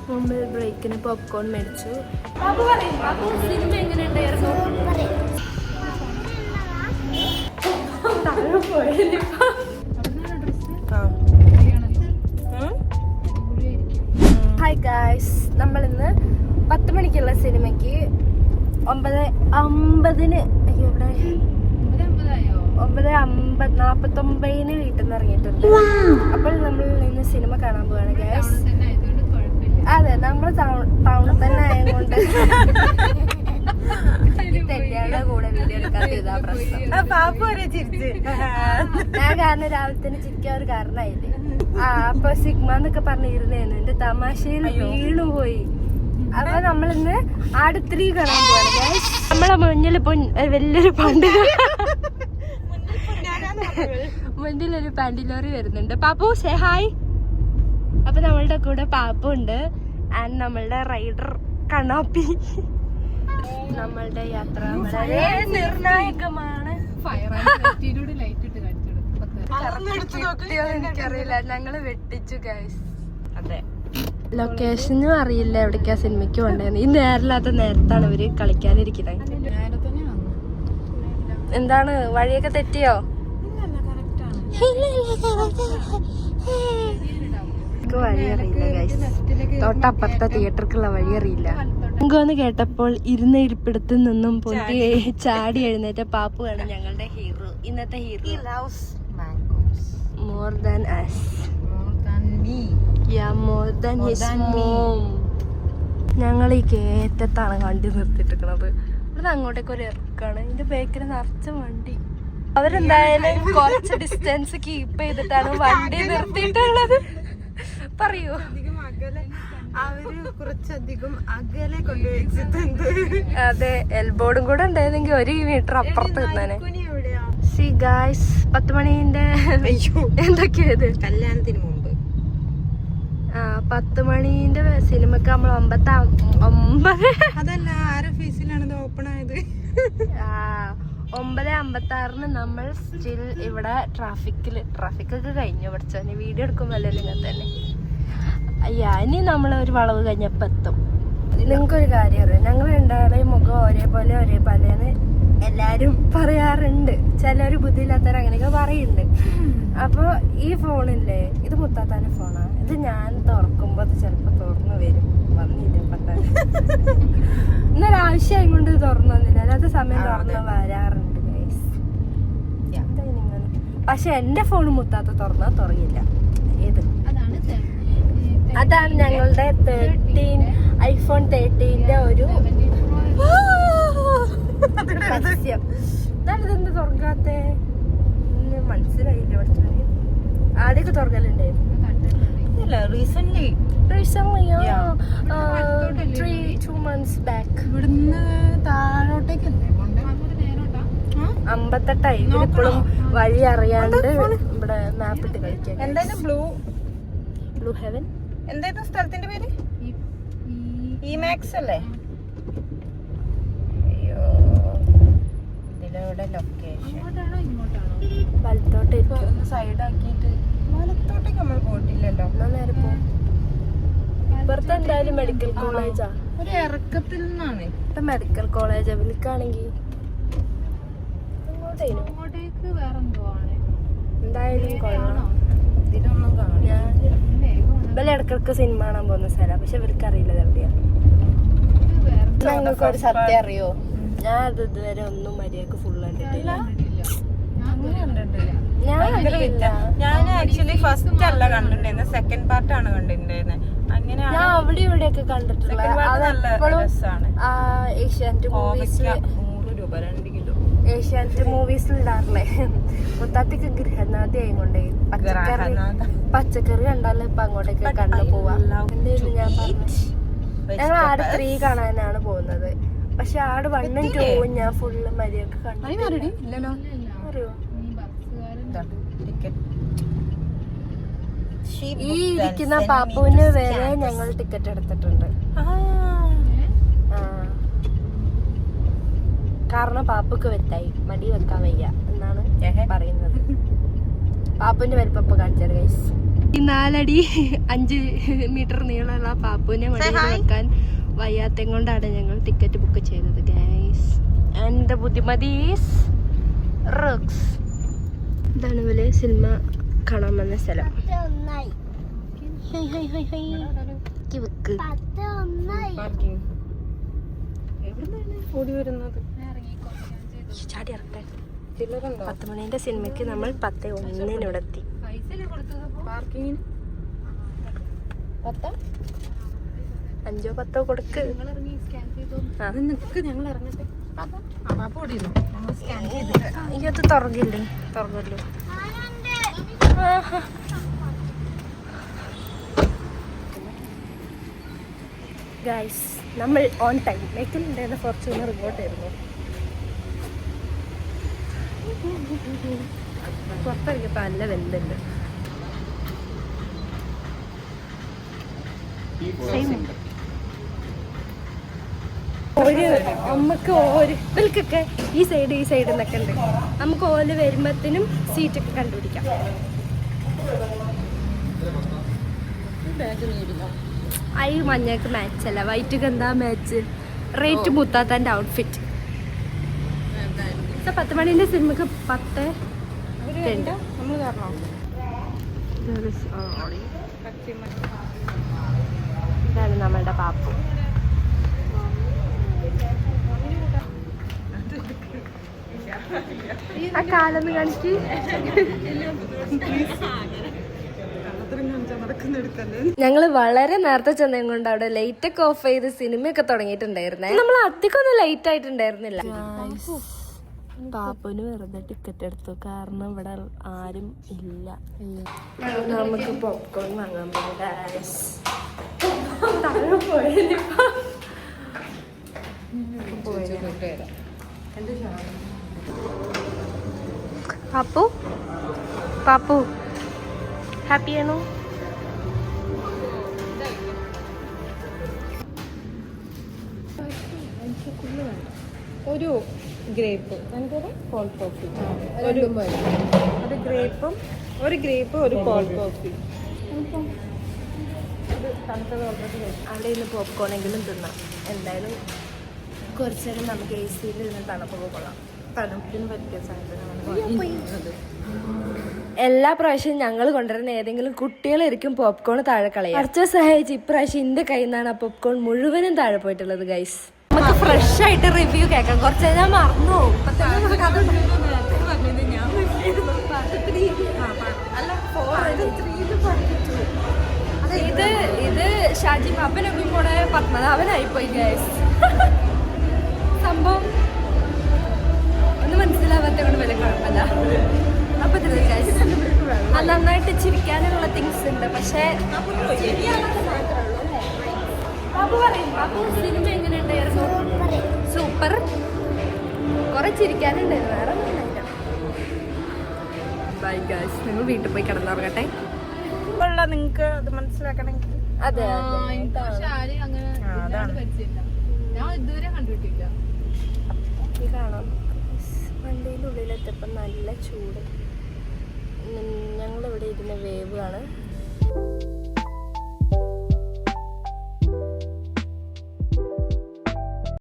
മുമ്പ് ബ്രേക്കിന് പോപ്കോൺ മേടിച്ചു. സിനിമ എങ്ങനെയുണ്ടായിരുന്നു? ഹായ് ഗായ്സ്, നമ്മളിന്ന് 10 മണിക്കുള്ള സിനിമയ്ക്ക് 9:50 ഇവിടെ 9:49 വീട്ടിൽ നിന്ന് ഇറങ്ങിയിട്ടുണ്ട്. അപ്പോൾ നമ്മൾ ഇന്ന് സിനിമ കാണാൻ പോവാണ് ഗായ്സ്. അതെ, നമ്മൾ ടൗണിൽ തന്നെ ആയതുകൊണ്ട് തെറ്റിയാളുടെ കൂടെ വീഡിയോ എടുക്കാത്ത പ്രശ്നം. ഞാൻ കാരണം രാവിലെ തന്നെ ചിരിക്കാൻ ഒരു കാരണമായില്ലേ. അപ്പൊ സിഗ്മ എന്നൊക്കെ പറഞ്ഞിരുന്നേന്ന് എന്റെ തമാശയിൽ വീണുപോയി. അപ്പൊ നമ്മളിന്ന് ആട് 3 കാണാൻ പോവാണ് ഗൈസ്. നമ്മളെ മുന്നിൽ വലിയൊരു മുന്നിലൊരു പാൻഡിലോറി വരുന്നുണ്ട്. Pappu say hi. അപ്പൊ നമ്മളുടെ കൂടെ പാപ്പു ഉണ്ട് ആൻഡ് നമ്മളുടെ റൈഡർ കണ്ണാപ്പി. നമ്മളുടെ യാത്ര വളരെ നിർണായകമാണ്. എനിക്കറിയില്ല, ഞങ്ങള് വെട്ടിച്ചു ഗൈസ്. അതെ, ലൊക്കേഷനും അറിയില്ല എവിടേക്കാ സിനിമയ്ക്ക് കൊണ്ടുവന്നത്. ഈ നേരില്ലാത്ത നേരത്താണ് ഇവര് കളിക്കാനിരിക്കുന്നത്. എന്താണ്, വഴിയൊക്കെ തെറ്റിയോ? വഴി അറിയില്ല ഗൈസ്. തൊട്ടപ്പുറത്തെ തിയേറ്റർക്കുള്ള വഴി അറിയില്ല. എന്ന് കേട്ടപ്പോൾ ഇരുന്ന ഇരിപ്പിടത്തിൽ നിന്നും പൊന്തി ചാടി എഴുന്നേറ്റ പാപ്പുവാണ് ഞങ്ങളുടെ ഹീറോ, ഇന്നത്തെ hero. More than us, yeah, more than his mom. ഞങ്ങൾ ഈ കേറ്റത്താണ് വണ്ടി നിർത്തിട്ടിരിക്കണത്. ഇവിടെ അങ്ങോട്ടേക്ക് ഒരു ഇറക്കാണ്. ഇതിന്റെ ബേക്കിൽ നിറച്ച വണ്ടി. അവരെന്തായാലും കുറച്ച് ഡിസ്റ്റൻസ് കീപ്പ് ചെയ്തിട്ടാണ് വണ്ടി നിർത്തിയിട്ടുള്ളത്. പറയൂ. അതെ, എൽബോർഡും കൂടെ ഉണ്ടായിരുന്നെങ്കിൽ 1 മീറ്റർ അപ്പുറത്ത് നിന്നേനെ. സി ഗായ്സ്, 10 മണീന്റെ എന്തൊക്കെയത് കല്യാണത്തിന് മുമ്പ് 10 മണീന്റെ സിനിമക്ക് നമ്മൾ 9:56 നമ്മൾ സ്റ്റിൽ ഇവിടെ ട്രാഫിക്കൊക്കെ കഴിഞ്ഞു. പഠിച്ചോനെ വീഡിയോ എടുക്കുമ്പോഴല്ലേ ഇങ്ങനെ തന്നെ. അയ്യാ, ഇനി നമ്മൾ ഒരു വളവ് കഴിഞ്ഞപ്പോൾ എത്തും. നിങ്ങൾക്കൊരു കാര്യം അറിയാം, ഞങ്ങൾ രണ്ടാളെയും മുഖം ഒരേപോലെന്ന് എല്ലാരും പറയാറുണ്ട്. ചിലര് ബുദ്ധിയില്ലാത്തവർ അങ്ങനെയൊക്കെ പറയുന്നുണ്ട്. അപ്പൊ ഈ ഫോണില്ലേ, ഇത് മുത്താത്താന്റെ ഫോണാണ്. ഇത് ഞാൻ തുറക്കുമ്പോ അത് ചിലപ്പോ തുറന്നു വരും. വന്നില്ല പത്താൻ ഇന്നൊരാവശ്യം കൊണ്ട് തുറന്നു വന്നില്ല, അല്ലാത്ത സമയം തുറന്ന് വരാറുണ്ട്. പക്ഷെ എന്റെ ഫോൺ മുത്താത്ത തുറന്നാ തുറങ്ങില്ല. ഏത് അതാണ് ഞങ്ങളുടെ iPhone 13 ഒരു രഹസ്യം. ഇതെന്ത് തുറക്കാത്തെ മനസ്സിലായില്ല. ആദ്യമൊക്കെ തുറക്കലുണ്ടായിരുന്നു. 2 months back. ഇവിടുന്ന് താഴോട്ടേക്കല്ലേ 58 ഇവരിപ്പോഴും വഴി അറിയാണ്ട് ഇവിടെ മാപ്പിട്ട് കളിക്കാൻ. എന്തായാലും ബ്ലൂ ഹെവൻ എന്തായിരുന്നു സ്ഥലത്തിന്റെ പേര്? ഇമാക്സ് അല്ലേ? അയ്യോ, ഇതിലൂടെ ലൊക്കേഷൻ വലത്തോട്ടേക്ക് സൈഡാക്കിയിട്ട് വലത്തോട്ടേക്ക് നമ്മൾ പോയിട്ടില്ലല്ലോ. നേരെ പോകും. ഇപ്പുറത്ത് എന്തായാലും മെഡിക്കൽ കോളേജാ. ഒരു ഇറക്കത്തിൽ നിന്നാണ് ഇപ്പൊ മെഡിക്കൽ കോളേജ്. വിളിക്കാണെങ്കിൽ അങ്ങോട്ടേക്ക് വേറെ എന്തോ ആണ്. എന്തായാലും കൊള്ളാം. ഇതിലൊന്നും കാണില്ല. ഇവലെ ഇടക്കിടക്ക് സിനിമ കാണാൻ പോകുന്ന സ്ഥലം, പക്ഷെ ഇവർക്ക് അറിയില്ല എവിടെയാണ്. ഞങ്ങൾക്ക് ഒരു സത്യം അറിയോ, ഞാൻ അത് ഇതുവരെ ഒന്നും മര്യാദക്ക് ഫുൾ കണ്ടിട്ടില്ല. ഞാൻ ആക്ച്വലി ഫസ്റ്റ് അല്ല കണ്ടിട്ടുണ്ടായിരുന്നത്, സെക്കൻഡ് പാർട്ടാണ് കണ്ടിട്ടുണ്ടായിരുന്നത്. അങ്ങനെ ഞാൻ അവിടെ ഇവിടെയൊക്കെ കണ്ടിട്ടുള്ള ഏഷ്യാനെറ്റ് മൂവീസിൽ 100 രൂപ 2 കിലോ ഏഷ്യാനെറ്റ് മൂവീസിൽ ഇടാറില്ലേ. മുത്താത്തിക്ക് ഗൃഹനാഥി ആയിക്കൊണ്ടേ പച്ചക്കറി കണ്ടാലേ ഇപ്പൊ അങ്ങോട്ടേക്ക് കണ്ടു പോവാ. ഞങ്ങൾ ആട് 3 കാണാനാണ് പോകുന്നത്. പക്ഷെ ആട് 1 ഉം 2 ഉം ഞാൻ ഫുള്ള് മര്യാദക്ക് കണ്ടു. അറിയോ, ഈ ഇരിക്കുന്ന പാപ്പുവിന് വരെ ഞങ്ങൾ ടിക്കറ്റ് എടുത്തിട്ടുണ്ട്. കാരണം പാപ്പുക്ക് വെത്തായി മടി വെക്കാൻ വയ്യ എന്നാണ് പറയുന്നത്. പാപ്പുവിന്റെ വലിപ്പം കാണിച്ചത് ഗൈസ്. ഈ 4 അടി 5 മീറ്റർ നീളമുള്ള പാപ്പുവിനെ മടിയിൽ വെക്കാൻ വയ്യാത്തം കൊണ്ടാണ് ഞങ്ങൾ ടിക്കറ്റ് ബുക്ക് ചെയ്തത് ഗൈസ്. ആൻഡ് ബുദ്ധിമതീസ് റോക്സ്. ഇതാണ് പോലെ സിനിമ കാണാൻ വന്ന സ്ഥലം. ഓടി വരുന്നത് ചാടി ഇറക്കാൻ 10 മണിന്റെ സിനിമയ്ക്ക് നമ്മൾ 10:01 ഇവിടെ എത്തി. പാർക്കിങ്ങിന് 5 or 10 കൊടുക്ക്. ഞങ്ങൾ ഇറങ്ങട്ടെ. ഇത് തുറകില്ലേ? തുറകല്ലോ. ഗൈസ് നമ്മൾ ഓൺ ടൈം. മേക്കിലുണ്ടായിരുന്ന ഫോർച്യൂണർ ഇങ്ങോട്ടായിരുന്നു. പുറത്തിറങ്ങിയപ്പോൾ നല്ല വെന്തുണ്ട്. നമുക്ക് ഇവർക്കൊക്കെ ഈ സൈഡ് എന്നൊക്കെ ഉണ്ട്. നമുക്ക് ഓല് വരുമ്പത്തിനും സീറ്റൊക്കെ കണ്ടുപിടിക്കാം. ഐ മഞ്ഞക്ക് മാച്ച് അല്ല, വൈറ്റൊക്കെ എന്താ മാച്ച്? റേറ്റ് മുത്താത്തൻ്റെ ഔട്ട്ഫിറ്റ്. 10 മണിന്റെ സിനിമക്ക് 10 നമ്മൾ കാരണോ ഇതാണ് നമ്മളുടെ പാപ്പു. ആ കാലൊന്ന് കാണിക്ക്. ഞങ്ങള് വളരെ നേരത്തെ ചെന്നതും കൊണ്ട് അവിടെ ലൈറ്റ് ഒക്കെ ഓഫ് ചെയ്ത് സിനിമയൊക്കെ തുടങ്ങിയിട്ടുണ്ടായിരുന്നേ. നമ്മൾ അധികമൊന്നും ലൈറ്റ് ആയിട്ടുണ്ടായിരുന്നില്ല. പാപ്പുന് വെറുതെ ടിക്കറ്റ് എടുത്തു, കാരണം ഇവിടെ ആരും ഇല്ല. നമുക്ക് പോപ്കോൺ വാങ്ങാൻ പാപ്പു പാപ്പു ഹാപ്പിയാണോ? ഒരു ഗ്രേപ്പ് കോൾഡ് കോഫി, അത് ഗ്രേപ്പും ഒരു ഗ്രേപ്പ് ഒരു കോൾഡ് കോഫി. അവിടെ നിന്ന് പോപ്കോണെങ്കിലും തിന്നാം. എന്തായാലും കുറച്ചു നേരം നമുക്ക് AC നിന്ന് തണുപ്പൊക്കെ കൊള്ളാം. തണുപ്പിന് പറ്റിയ സാധനമാണ്. എല്ലാ പ്രാവശ്യവും ഞങ്ങൾ കൊണ്ടുവരുന്ന ഏതെങ്കിലും കുട്ടികളായിരിക്കും പോപ്കോൺ താഴെ കളയുക. കുറച്ച് സഹായിച്ച് ഇപ്രാവശ്യം എന്റെ കയ്യിൽ നിന്നാണ് ആ പോപ്കോൺ മുഴുവനും താഴെ പോയിട്ടുള്ളത് ഗൈസ്. നമുക്ക് ഫ്രഷ് ആയിട്ട് റിവ്യൂ കേൾക്കാം. കുറച്ച് ഞാൻ മറന്നു. ഇത് ഷാജി പാപ്പനൊക്കെ കൂടെ പത്മനാഭനായിപ്പോയി ഗൈസ്. സംഭവം ഒന്നും മനസ്സിലാവാത്ത കൊണ്ട് വലിയ കുഴപ്പമില്ല. അപ്പൊ നന്നായിട്ട് ചിരിക്കാനുള്ള തിങ്സ് ഉണ്ട്. പക്ഷേ ബാബു പറയും, ബാബു സിനിമ എങ്ങനെയുണ്ടായിരുന്നു? സൂപ്പർ. കുറെ ചിരിക്കാനുണ്ടായിരുന്നു, വേറെ ഒന്നുമില്ല. ബൈ ഗൈസ്, നിങ്ങൾ വീട്ടിൽ പോയി കിടന്നുറങ്ങട്ടെ. നിങ്ങൾക്ക് അത് മനസ്സിലാക്കണമെങ്കിൽ അതെ ഇതാണോ? വണ്ടിയുടെ ഉള്ളിലെത്തിയപ്പോൾ നല്ല ചൂട്. ഞങ്ങളിവിടെ ഇരുന്ന വേവ് ആണ്.